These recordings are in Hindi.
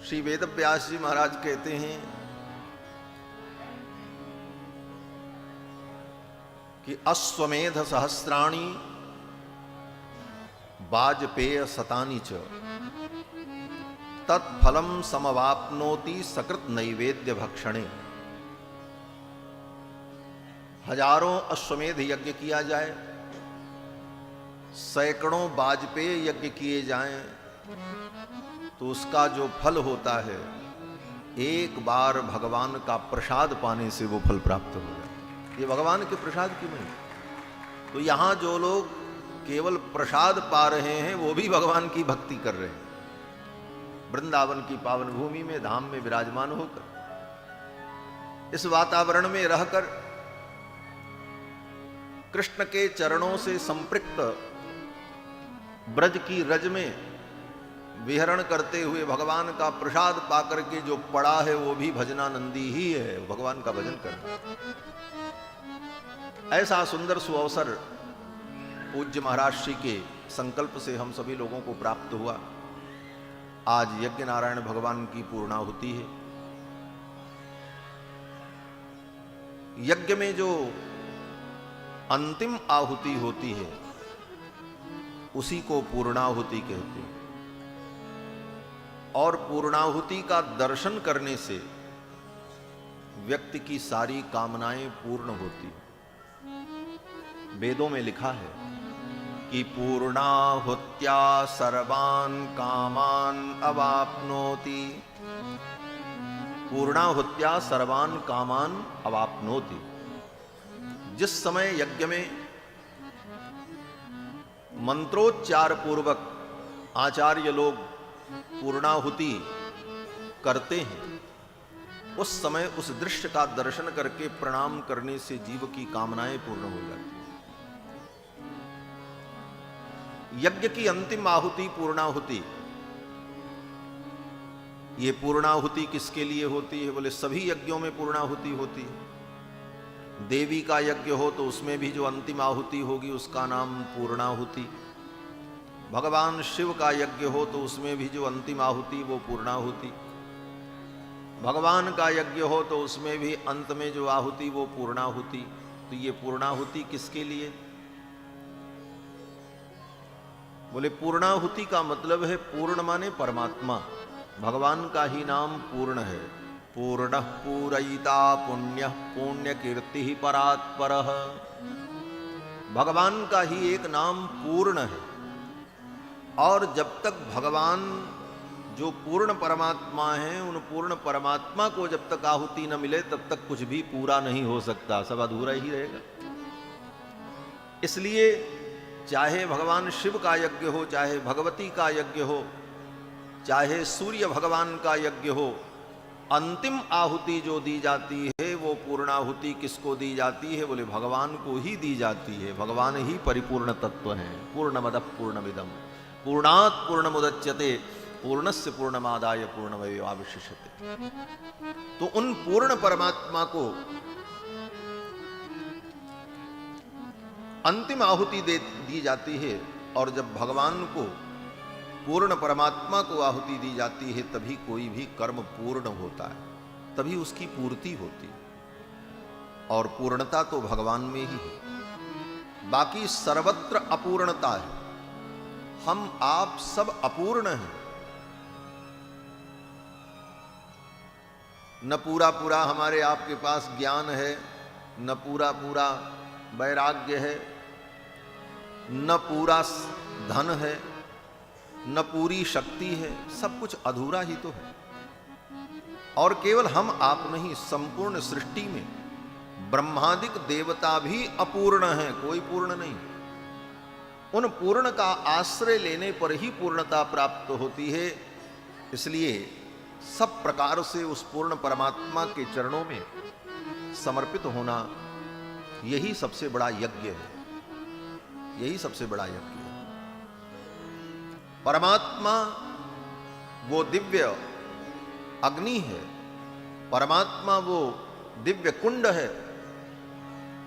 श्री वेदव्यास जी महाराज कहते हैं कि अश्वमेध सहस्राणि वाजपेय शतानि च तत्फलम समवाप्नोति सकृत नैवेद्य भक्षणे। हजारों अश्वमेध यज्ञ किया जाए, सैकड़ों वाजपेय यज्ञ किए जाएं, तो उसका जो फल होता है एक बार भगवान का प्रसाद पाने से वो फल प्राप्त हो जाए। ये भगवान के प्रसाद की महिमा। तो यहां जो लोग केवल प्रसाद पा रहे हैं वो भी भगवान की भक्ति कर रहे हैं, वृंदावन की पावन भूमि में धाम में विराजमान होकर, इस वातावरण में रहकर कृष्ण के चरणों से संपृक्त ब्रज की रज में विहरण करते हुए भगवान का प्रसाद पाकर के जो पड़ा है वो भी भजनानंदी ही है, भगवान का भजन करना। ऐसा सुंदर सुअवसर पूज्य महाराज श्री के संकल्प से हम सभी लोगों को प्राप्त हुआ। आज यज्ञ नारायण भगवान की पूर्णाहुति है। यज्ञ में जो अंतिम आहुति होती है उसी को पूर्णाहुति कहते हैं, और पूर्णाहुति का दर्शन करने से व्यक्ति की सारी कामनाएं पूर्ण होती। वेदों में लिखा है कि पूर्णाहुत्या सर्वान् कामान अवाप्नोति, पूर्णाहुत्या सर्वान् कामान अवाप्नोति। जिस समय यज्ञ में मंत्रोच्चार पूर्वक आचार्य लोग पूर्णाहुति करते हैं, उस समय उस दृश्य का दर्शन करके प्रणाम करने से जीव की कामनाएं पूर्ण हो जाती हैं। यज्ञ की अंतिम आहुति पूर्णाहुति। ये पूर्णाहुति किसके लिए होती है? बोले सभी यज्ञों में पूर्णाहुति होती है। देवी का यज्ञ हो तो उसमें भी जो अंतिम आहुति होगी उसका नाम पूर्णाहुति। भगवान शिव का यज्ञ हो तो उसमें भी जो अंतिम आहुति वो पूर्णाहुति। भगवान का यज्ञ हो तो उसमें भी अंत में जो आहुति वो पूर्णाहुति। तो ये पूर्णाहुति किसके लिए? बोले पूर्णाहुति का मतलब है पूर्ण माने परमात्मा। भगवान का ही नाम पूर्ण है। पूर्ण पूरयिता पुण्य पुण्य कीर्ति परात्परः। भगवान का ही एक नाम पूर्ण है, और जब तक भगवान जो पूर्ण परमात्मा है उन पूर्ण परमात्मा को जब तक आहुति न मिले तब तक कुछ भी पूरा नहीं हो सकता, सब अधूरा ही रहेगा। इसलिए चाहे भगवान शिव का यज्ञ हो, चाहे भगवती का यज्ञ हो, चाहे सूर्य भगवान का यज्ञ हो, अंतिम आहुति जो दी जाती है वो पूर्णाहुति किसको दी जाती है? बोले भगवान को ही दी जाती है। भगवान ही परिपूर्ण तत्व है। पूर्णमदः पूर्णमिदं पूर्णात् पूर्णमुदच्यते पूर्णस्य पूर्णमादाय पूर्णमेवावशिष्यते। तो उन पूर्ण परमात्मा को अंतिम आहुति दी जाती है, और जब भगवान को पूर्ण परमात्मा को आहुति दी जाती है तभी कोई भी कर्म पूर्ण होता है, तभी उसकी पूर्ति होती है। और पूर्णता तो भगवान में ही है, बाकी सर्वत्र अपूर्णता है। हम आप सब अपूर्ण हैं। न पूरा पूरा हमारे आपके पास ज्ञान है, न पूरा पूरा वैराग्य है, न पूरा धन है, न पूरी शक्ति है। सब कुछ अधूरा ही तो है। और केवल हम आप नहीं, संपूर्ण सृष्टि में ब्रह्मादिक देवता भी अपूर्ण हैं, कोई पूर्ण नहीं। उन पूर्ण का आश्रय लेने पर ही पूर्णता प्राप्त होती है। इसलिए सब प्रकार से उस पूर्ण परमात्मा के चरणों में समर्पित होना यही सबसे बड़ा यज्ञ है। यही सबसे बड़ा यज्ञ है। परमात्मा वो दिव्य अग्नि है, परमात्मा वो दिव्य कुंड है,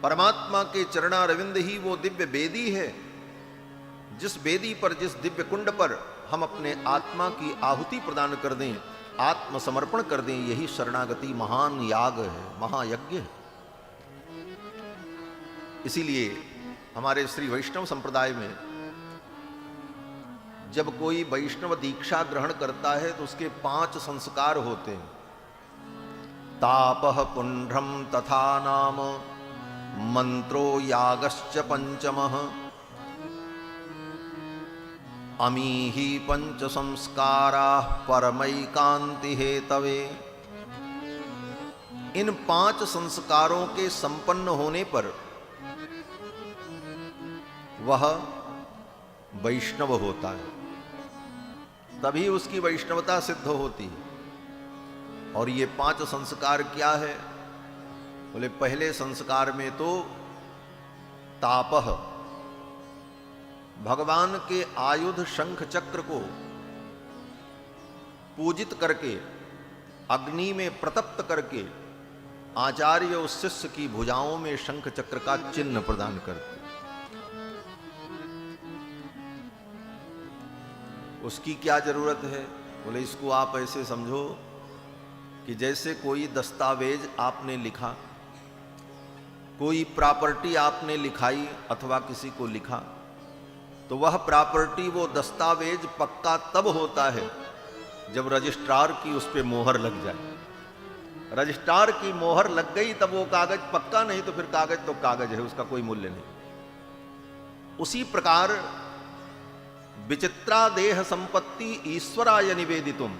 परमात्मा के चरणारविंद ही वो दिव्य बेदी है। जिस बेदी पर, जिस दिव्य कुंड पर हम अपने आत्मा की आहुति प्रदान कर दें, आत्मसमर्पण कर दें, यही शरणागति महान याग है, महायज्ञ है। इसीलिए हमारे श्री वैष्णव संप्रदाय में जब कोई वैष्णव दीक्षा ग्रहण करता है तो उसके 5 संस्कार होते हैं। तापः पुंड्रम तथा नाम मंत्रो यागश्च पंचमः अमीहि पंच संस्काराः परमैकान्ति हेतवे। इन 5 संस्कारों के संपन्न होने पर वह वैष्णव होता है, तभी उसकी वैष्णवता सिद्ध होती है। और ये 5 संस्कार क्या है? बोले पहले संस्कार में तो तापह, भगवान के आयुध शंख चक्र को पूजित करके अग्नि में प्रतप्त करके आचार्य उस शिष्य की भुजाओं में शंख चक्र का चिन्ह प्रदान करते। उसकी क्या जरूरत है? बोले इसको आप ऐसे समझो कि जैसे कोई दस्तावेज आपने लिखा, कोई प्रॉपर्टी आपने लिखाई अथवा किसी को लिखा, तो वह प्रॉपर्टी, वो दस्तावेज पक्का तब होता है जब रजिस्ट्रार की उस पे मोहर लग जाए। रजिस्ट्रार की मोहर लग गई तब वो कागज पक्का, नहीं तो फिर कागज तो कागज है, उसका कोई मूल्य नहीं। उसी प्रकार विचित्रा देह संपत्ति ईश्वराय निवेदितुम,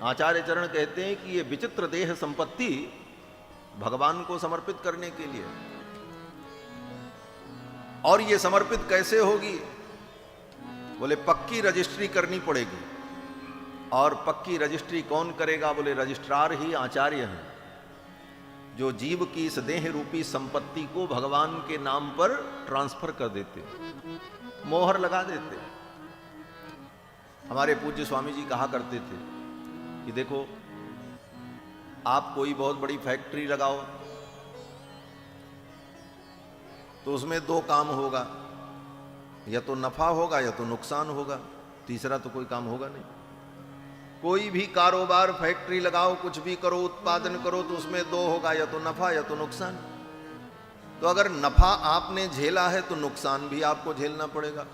आचार्य चरण कहते हैं कि ये विचित्र देह संपत्ति भगवान को समर्पित करने के लिए। और ये समर्पित कैसे होगी? बोले पक्की रजिस्ट्री करनी पड़ेगी। और पक्की रजिस्ट्री कौन करेगा? बोले रजिस्ट्रार ही आचार्य हैं, जो जीव की इस देह रूपी संपत्ति को भगवान के नाम पर ट्रांसफर कर देते, मोहर लगा देते। हमारे पूज्य स्वामी जी कहा करते थे कि देखो, आप कोई बहुत बड़ी फैक्ट्री लगाओ तो उसमें 2 काम होगा, या तो नफा होगा या तो नुकसान होगा, तीसरा तो कोई काम होगा नहीं। कोई भी कारोबार, फैक्ट्री लगाओ, कुछ भी करो, उत्पादन करो, तो उसमें 2 होगा, या तो नफा या तो नुकसान। तो अगर नफा आपने झेला है तो नुकसान भी आपको झेलना पड़ेगा।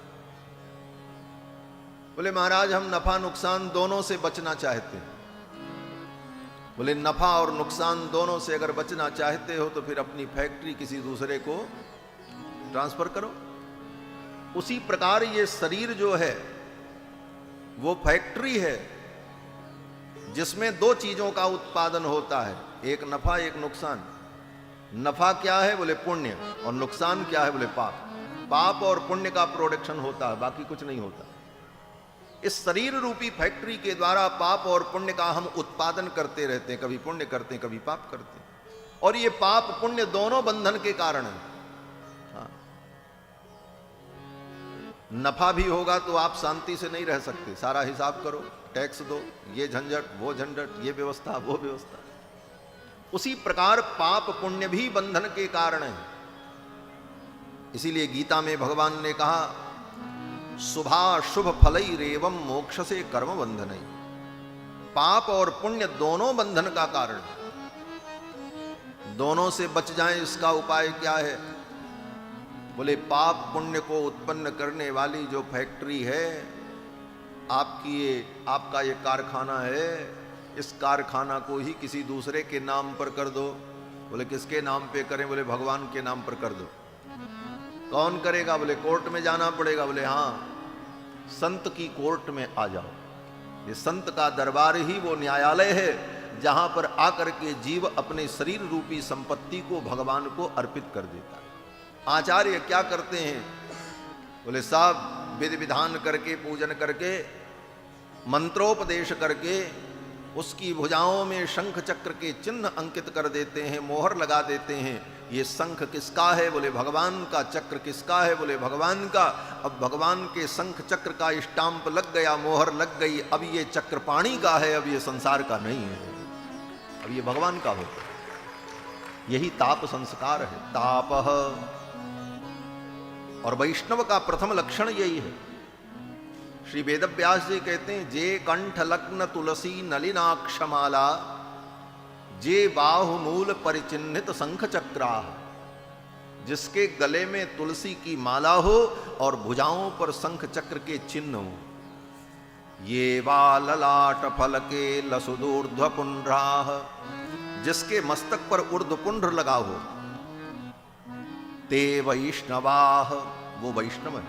बोले महाराज हम नफा नुकसान दोनों से बचना चाहते हैं। बोले नफा और नुकसान दोनों से अगर बचना चाहते हो तो फिर अपनी फैक्ट्री किसी दूसरे को ट्रांसफर करो। उसी प्रकार ये शरीर जो है वो फैक्ट्री है जिसमें 2 चीजों का उत्पादन होता है, एक नफा एक नुकसान। नफा क्या है? बोले पुण्य। और नुकसान क्या है? बोले पाप। पाप और पुण्य का प्रोडक्शन होता है, बाकी कुछ नहीं होता। इस शरीर रूपी फैक्ट्री के द्वारा पाप और पुण्य का हम उत्पादन करते रहते हैं, कभी पुण्य करते हैं कभी पाप करते हैं। और ये पाप पुण्य दोनों बंधन के कारण है। हाँ। नफा भी होगा तो आप शांति से नहीं रह सकते, सारा हिसाब करो, टैक्स दो, ये झंझट वो झंझट, ये व्यवस्था वो व्यवस्था। उसी प्रकार पाप पुण्य भी बंधन के कारण है। इसीलिए गीता में भगवान ने कहा शुभाशुभ फलैरेवं मोक्ष से कर्म बंधनई। पाप और पुण्य दोनों बंधन का कारण है। दोनों से बच जाएं, इसका उपाय क्या है? बोले पाप पुण्य को उत्पन्न करने वाली जो फैक्ट्री है, आपका ये कारखाना है, इस कारखाना को ही किसी दूसरे के नाम पर कर दो। बोले किसके नाम पे करें? बोले भगवान के नाम पर कर दो। कौन करेगा? बोले कोर्ट में जाना पड़ेगा। बोले हाँ, संत की कोर्ट में आ जाओ। ये संत का दरबार ही वो न्यायालय है जहां पर आकर के जीव अपने शरीर रूपी संपत्ति को भगवान को अर्पित कर देता है। आचार्य क्या करते हैं? बोले साहब विधि विधान करके, पूजन करके, मंत्रोपदेश करके उसकी भुजाओं में शंख चक्र के चिन्ह अंकित कर देते हैं, मोहर लगा देते हैं। ये शंख किसका है? बोले भगवान का। चक्र किसका है? बोले भगवान का। अब भगवान के शंख चक्र का स्टाम्प लग गया, मोहर लग गई। अब ये चक्र पाणी का है, अब ये संसार का नहीं है, अब ये भगवान का होता है। यही ताप संस्कार है, तापह। और वैष्णव का प्रथम लक्षण यही है श्री वेदव्यास जी कहते हैं, जे कंठ लग्न तुलसी नलिनाक्षमाला, जे बाहु मूल परिचिन्हित शंख चक्राह। जिसके गले में तुलसी की माला हो और भुजाओं पर शंख चक्र के चिन्ह हो। ये वा ललाट फल के लसुदूर्ध्व पुंड्राह, जिसके मस्तक पर ऊर्ध्वपुंड्र लगा हो। ते वैष्णवाह, वो वैष्णव है,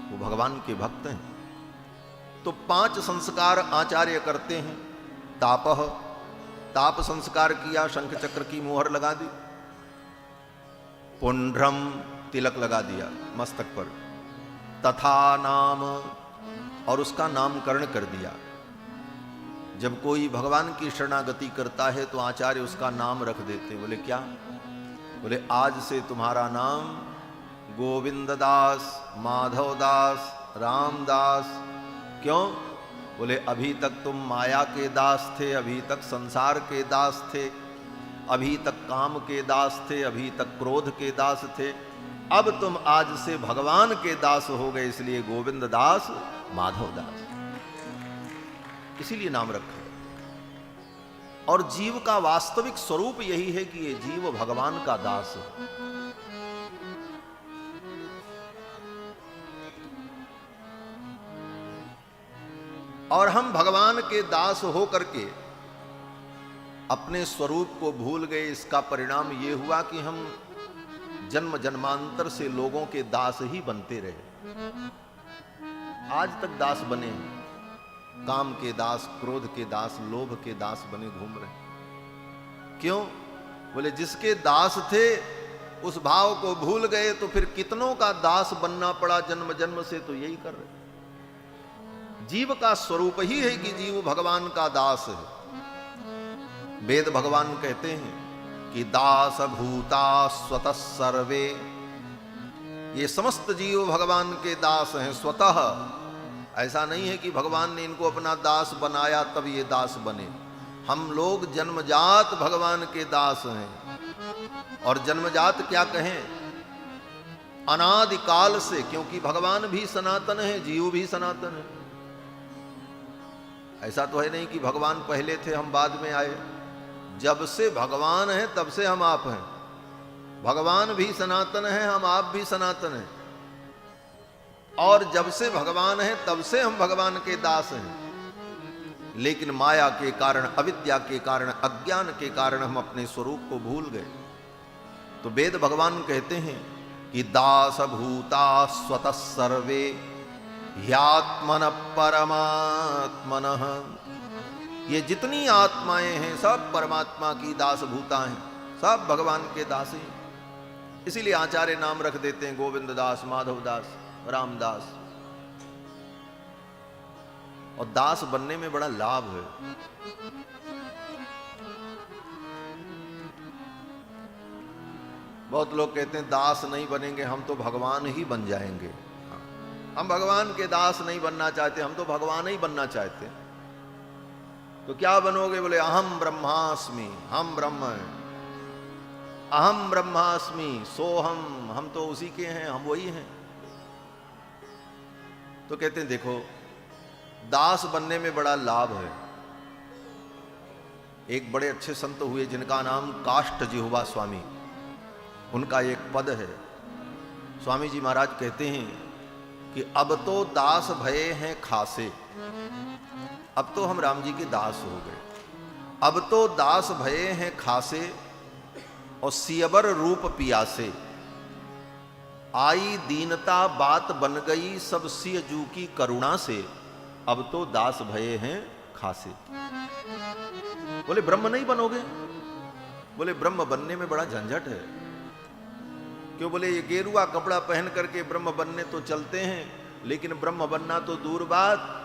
वो भगवान के भक्त हैं। तो 5 संस्कार आचार्य करते हैं। तापह, ताप संस्कार किया, शंख चक्र की मोहर लगा दी। पुंड्रम, तिलक लगा दिया मस्तक पर। तथा नाम, और उसका नामकरण कर दिया। जब कोई भगवान की शरणागति करता है तो आचार्य उसका नाम रख देते। बोले क्या? बोले आज से तुम्हारा नाम गोविंद दास, माधव दास, रामदास। क्यों? बोले अभी तक तुम माया के दास थे, अभी तक संसार के दास थे, अभी तक काम के दास थे, अभी तक क्रोध के दास थे। अब तुम आज से भगवान के दास हो गए, इसलिए गोविंद दास, माधव दास, इसीलिए नाम रखा। और जीव का वास्तविक स्वरूप यही है कि ये जीव भगवान का दास है। और हम भगवान के दास हो करके अपने स्वरूप को भूल गए। इसका परिणाम ये हुआ कि हम जन्म जन्मांतर से लोगों के दास ही बनते रहे। आज तक दास बने, काम के दास, क्रोध के दास, लोभ के दास बने घूम रहे। क्यों? बोले जिसके दास थे उस भाव को भूल गए, तो फिर कितनों का दास बनना पड़ा जन्म जन्म से। तो यही कर रहे। जीव का स्वरूप ही है कि जीव भगवान का दास है। वेद भगवान कहते हैं कि दास भूता स्वतः सर्वे, ये समस्त जीव भगवान के दास हैं स्वतः। ऐसा नहीं है कि भगवान ने इनको अपना दास बनाया तब ये दास बने। हम लोग जन्मजात भगवान के दास हैं। और जन्मजात क्या कहें? अनादिकाल से, क्योंकि भगवान भी सनातन है, जीव भी सनातन है। ऐसा तो है नहीं कि भगवान पहले थे हम बाद में आए। जब से भगवान है तब से हम आप हैं। भगवान भी सनातन है, हम आप भी सनातन हैं। और जब से भगवान है तब से हम भगवान के दास हैं। लेकिन माया के कारण, अविद्या के कारण, अज्ञान के कारण हम अपने स्वरूप को भूल गए। तो वेद भगवान कहते हैं कि दास भूता स्वतः सर्वे ह्यात्मन परमात्मन। ये जितनी आत्माएं हैं सब परमात्मा की दास भूता हैं, सब भगवान के दास हैं। इसीलिए आचार्य नाम रख देते हैं गोविंद दास, माधव दास, रामदास। और दास बनने में बड़ा लाभ है। बहुत लोग कहते हैं दास नहीं बनेंगे, हम तो भगवान ही बन जाएंगे। हम भगवान के दास नहीं बनना चाहते, हम तो भगवान ही बनना चाहते। तो क्या बनोगे? बोले अहम ब्रह्मास्मि, हम ब्रह्म हैं। अहम ब्रह्मास्मि सोहम, हम तो उसी के हैं, हम वही हैं। तो कहते हैं देखो, दास बनने में बड़ा लाभ है। एक बड़े अच्छे संत हुए जिनका नाम काष्ठ जिह्वा स्वामी, उनका एक पद है। स्वामी जी महाराज कहते हैं कि अब तो दास भये हैं खासे। अब तो हम राम जी के दास हो गए। अब तो दास भये हैं खासे, और सियबर रूप पियासे। आई दीनता बात बन गई सब सिय जू की करुणा से। अब तो दास भये हैं खासे। बोले ब्रह्म नहीं बनोगे? बोले ब्रह्म बनने में बड़ा झंझट है। क्यों? बोले ये गेरुआ कपड़ा पहन करके ब्रह्म बनने तो चलते हैं, लेकिन ब्रह्म बनना तो दूर बात,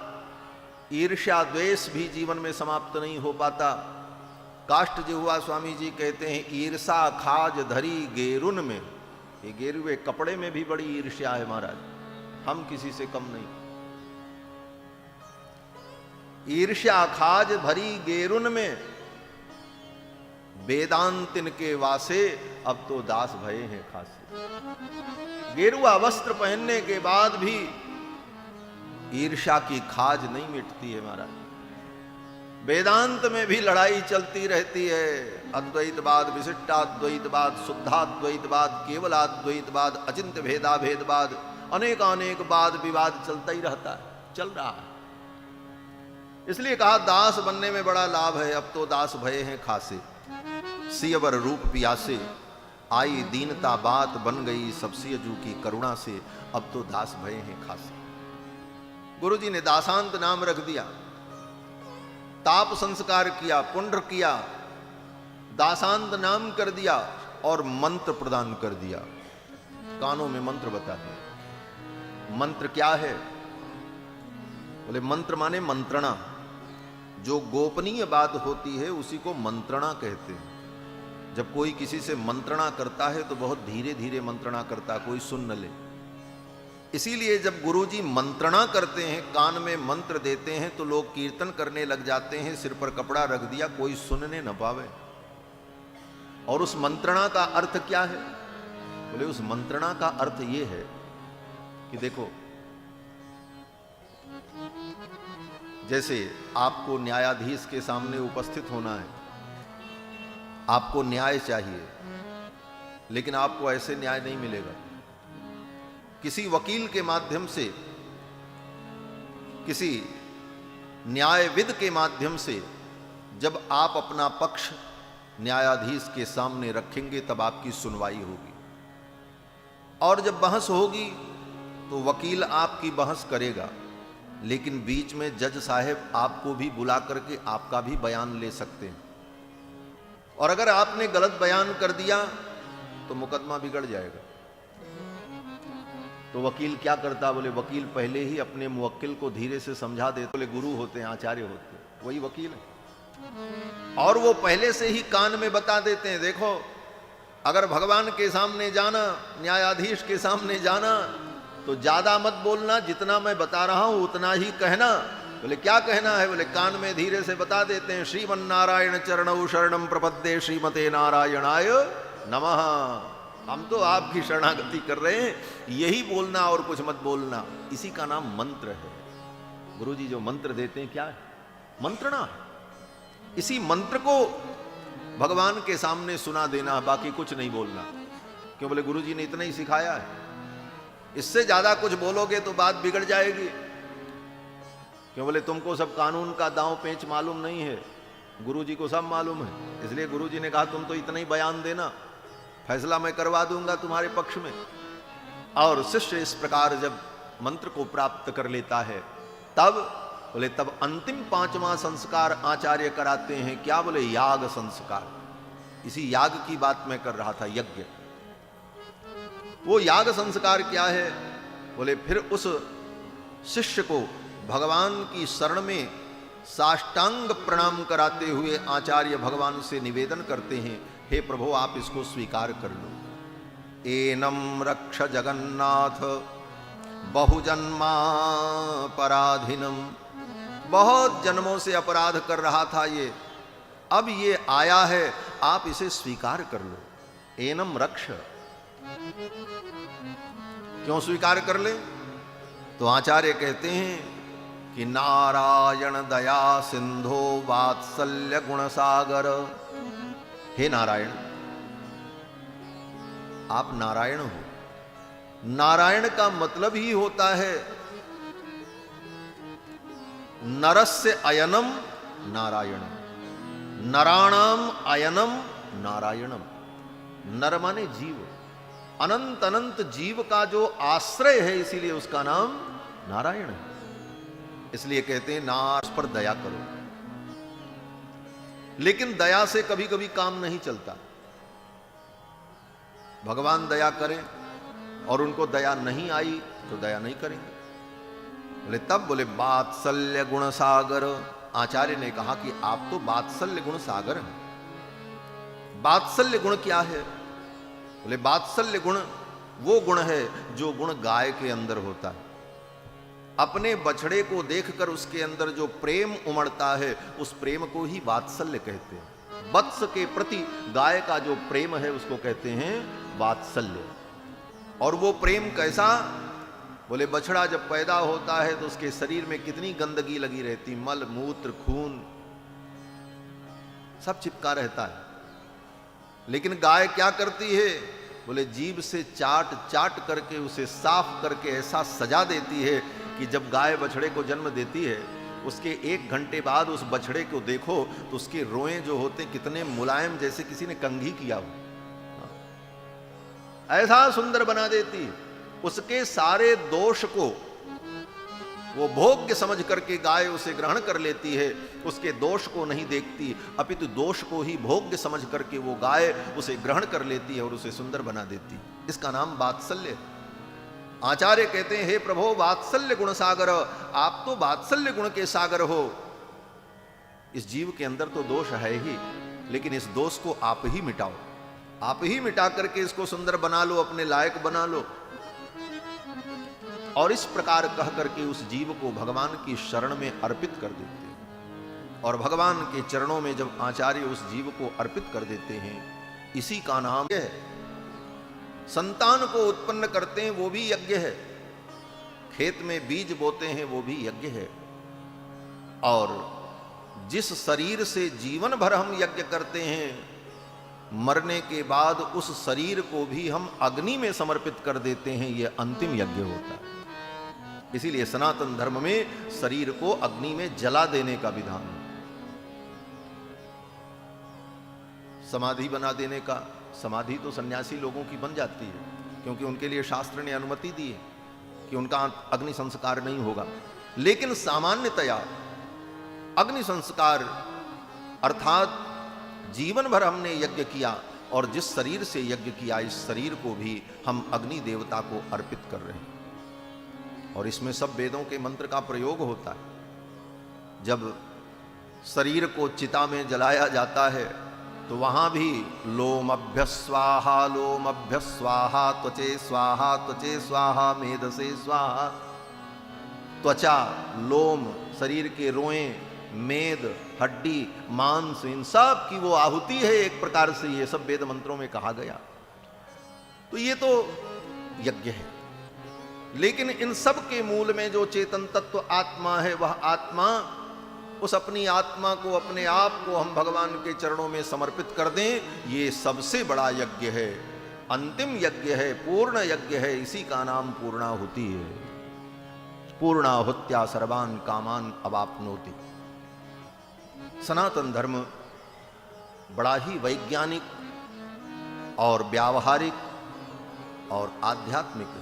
ईर्ष्या द्वेष भी जीवन में समाप्त नहीं हो पाता। काष्ठ जिह्वा स्वामी जी कहते हैं ईर्षा खाज धरी गेरुन में। ये गेरुए कपड़े में भी बड़ी ईर्ष्या है महाराज, हम किसी से कम नहीं। ईर्ष्या खाज भरी गेरुन में, वेदांतिन के वासे। अब तो दास भये हैं खासे। गेरुआ वस्त्र पहनने के बाद भी ईर्ष्या की खाज नहीं मिटती है महाराज। वेदांत में भी लड़ाई चलती रहती है। अद्वैतवाद, विशिष्टाद्वैतवाद, शुद्धाद्वैतवाद, केवलाद्वैतवाद, अचिंत्य भेदाभेदवाद, अनेक वाद विवाद चलता ही रहता है, चल रहा है। इसलिए कहा दास बनने में बड़ा लाभ है। अब तो दास भये हैं खासे, सियवर रूप पियासे, आई दीनता बात बन गई सब सियजू की करुणा से, अब तो दास भये हैं खासे। गुरु जी ने दासांत नाम रख दिया, ताप संस्कार किया, पुण्य किया, दासांत नाम कर दिया और मंत्र प्रदान कर दिया। कानों में मंत्र बता दिया। मंत्र क्या है? बोले मंत्र माने मंत्रणा। जो गोपनीय बात होती है उसी को मंत्रणा कहते हैं। जब कोई किसी से मंत्रणा करता है तो बहुत धीरे धीरे मंत्रणा करता, कोई सुन न ले। इसीलिए जब गुरुजी मंत्रणा करते हैं, कान में मंत्र देते हैं, तो लोग कीर्तन करने लग जाते हैं। सिर पर कपड़ा रख दिया, कोई सुनने न पावे। और उस मंत्रणा का अर्थ क्या है? बोले उस मंत्रणा का अर्थ यह है कि देखो, जैसे आपको न्यायाधीश के सामने उपस्थित होना है, आपको न्याय चाहिए, लेकिन आपको ऐसे न्याय नहीं मिलेगा। किसी वकील के माध्यम से, किसी न्यायविद के माध्यम से जब आप अपना पक्ष न्यायाधीश के सामने रखेंगे तब आपकी सुनवाई होगी। और जब बहस होगी तो वकील आपकी बहस करेगा, लेकिन बीच में जज साहब आपको भी बुला करके आपका भी बयान ले सकते हैं। और अगर आपने गलत बयान कर दिया तो मुकदमा बिगड़ जाएगा। तो वकील क्या करता? बोले वकील पहले ही अपने मुवक्किल को धीरे से समझा देते। बोले गुरु होते हैं, आचार्य होते हैं, वही वकील है। और वो पहले से ही कान में बता देते हैं, देखो अगर भगवान के सामने जाना, न्यायाधीश के सामने जाना, तो ज्यादा मत बोलना, जितना मैं बता रहा हूं उतना ही कहना। बोले क्या कहना है? बोले कान में धीरे से बता देते हैं, श्रीमन्नारायण चरणौ शरणम प्रपद्ये श्रीमते नारायणाय नमः। हम तो आपकी शरणागति कर रहे हैं, यही बोलना और कुछ मत बोलना। इसी का नाम मंत्र है। गुरुजी जो मंत्र देते हैं क्या है? मंत्रणा है। इसी मंत्र को भगवान के सामने सुना देना, बाकी कुछ नहीं बोलना। क्यों? बोले गुरुजी ने इतना ही सिखाया है। इससे ज्यादा कुछ बोलोगे तो बात बिगड़ जाएगी। क्यों? बोले तुमको सब कानून का दांव पेंच मालूम नहीं है, गुरुजी को सब मालूम है। इसलिए गुरुजी ने कहा तुम तो इतना ही बयान देना, फैसला मैं करवा दूंगा तुम्हारे पक्ष में। और शिष्य इस प्रकार जब मंत्र को प्राप्त कर लेता है तब अंतिम 5वां संस्कार आचार्य कराते हैं। क्या? बोले याग संस्कार। इसी याग की बात मैं कर रहा था, यज्ञ। वो याग संस्कार क्या है? बोले फिर उस शिष्य को भगवान की शरण में साष्टांग प्रणाम कराते हुए आचार्य भगवान से निवेदन करते हैं, हे प्रभु आप इसको स्वीकार कर लो। एनम रक्ष जगन्नाथ बहुजन्मा पराधीनम। बहुत जन्मों से अपराध कर रहा था ये, अब ये आया है, आप इसे स्वीकार कर लो। एनम रक्ष। क्यों स्वीकार कर ले? तो आचार्य कहते हैं कि नारायण दया सिंधो वात्सल्य गुण सागर। हे नारायण, आप नारायण हो। नारायण का मतलब ही होता है नरस्य अयनम नारायणम, नराणाम अयनम नारायणम। नर माने जीव, अनंत अनंत जीव का जो आश्रय है, इसीलिए उसका नाम नारायण है। इसलिए कहते हैं नार पर दया करो। लेकिन दया से कभी कभी काम नहीं चलता। भगवान दया करें और उनको दया नहीं आई तो दया नहीं करेंगे। बोले तब बोले वात्सल्य गुण सागर। आचार्य ने कहा कि आप तो वात्सल्य गुण सागर हैं। वात्सल्य गुण क्या है? बोले वात्सल्य गुण वो गुण है जो गुण गाय के अंदर होता है। अपने बछड़े को देखकर उसके अंदर जो प्रेम उमड़ता है, उस प्रेम को ही वात्सल्य कहते हैं। वत्स के प्रति गाय का जो प्रेम है उसको कहते हैं वात्सल्य। और वो प्रेम कैसा? बोले बछड़ा जब पैदा होता है तो उसके शरीर में कितनी गंदगी लगी रहती, मल मूत्र खून सब चिपका रहता है, लेकिन गाय क्या करती है, बोले जीभ से चाट चाट करके उसे साफ करके ऐसा सजा देती है कि जब गाय बछड़े को जन्म देती है उसके 1 घंटे बाद उस बछड़े को देखो तो उसके रोएं जो होते कितने मुलायम, जैसे किसी ने कंघी किया हो, ऐसा सुंदर बना देती। उसके सारे दोष को वो भोग्य समझ करके गाय उसे ग्रहण कर लेती है, उसके दोष को नहीं देखती, अपितु दोष को ही भोग्य समझ करके वो गाय उसे ग्रहण कर लेती है और उसे सुंदर बना देती। इसका नाम वात्सल्य। आचार्य कहते हैं हे प्रभो वात्सल्य गुण सागर, आप तो वात्सल्य गुण के सागर हो। इस जीव के अंदर तो दोष है ही, लेकिन इस दोष को आप ही मिटाओ, आप ही मिटा करके इसको सुंदर बना लो, अपने लायक बना लो। और इस प्रकार कह करके उस जीव को भगवान की शरण में अर्पित कर देते हैं। और भगवान के चरणों में जब आचार्य उस जीव को अर्पित कर देते हैं, इसी का नाम है। संतान को उत्पन्न करते हैं वो भी यज्ञ है, खेत में बीज बोते हैं वो भी यज्ञ है। और जिस शरीर से जीवन भर हम यज्ञ करते हैं, मरने के बाद उस शरीर को भी हम अग्नि में समर्पित कर देते हैं, यह अंतिम यज्ञ होता है। इसीलिए सनातन धर्म में शरीर को अग्नि में जला देने का विधान है। समाधि बना देने का, समाधि तो सन्यासी लोगों की बन जाती है, क्योंकि उनके लिए शास्त्र ने अनुमति दी है कि उनका अग्नि संस्कार नहीं होगा। लेकिन सामान्यतया अग्नि संस्कार अर्थात जीवन भर हमने यज्ञ किया और जिस शरीर से यज्ञ किया, इस शरीर को भी हम अग्नि देवता को अर्पित कर रहे हैं। और इसमें सब वेदों के मंत्र का प्रयोग होता है। जब शरीर को चिता में जलाया जाता है तो वहां भी लोमभ्य स्वाहा, लोमभ्य स्वाहा, त्वचे स्वाहा, त्वचे स्वाहा, मेधसे स्वाहा। त्वचा, लोम, शरीर के रोएं, मेद, हड्डी, मांस, इन सब की वो आहुति है एक प्रकार से, ये सब वेद मंत्रों में कहा गया। तो ये तो यज्ञ है। लेकिन इन सब के मूल में जो चेतन तत्व आत्मा है, वह आत्मा, उस अपनी आत्मा को, अपने आप को हम भगवान के चरणों में समर्पित कर दें, ये सबसे बड़ा यज्ञ है, अंतिम यज्ञ है, पूर्ण यज्ञ है। इसी का नाम पूर्णाहुति है। पूर्णाहुत्या सर्वान कामान अवाप्नोति। सनातन धर्म बड़ा ही वैज्ञानिक और व्यावहारिक और आध्यात्मिक है।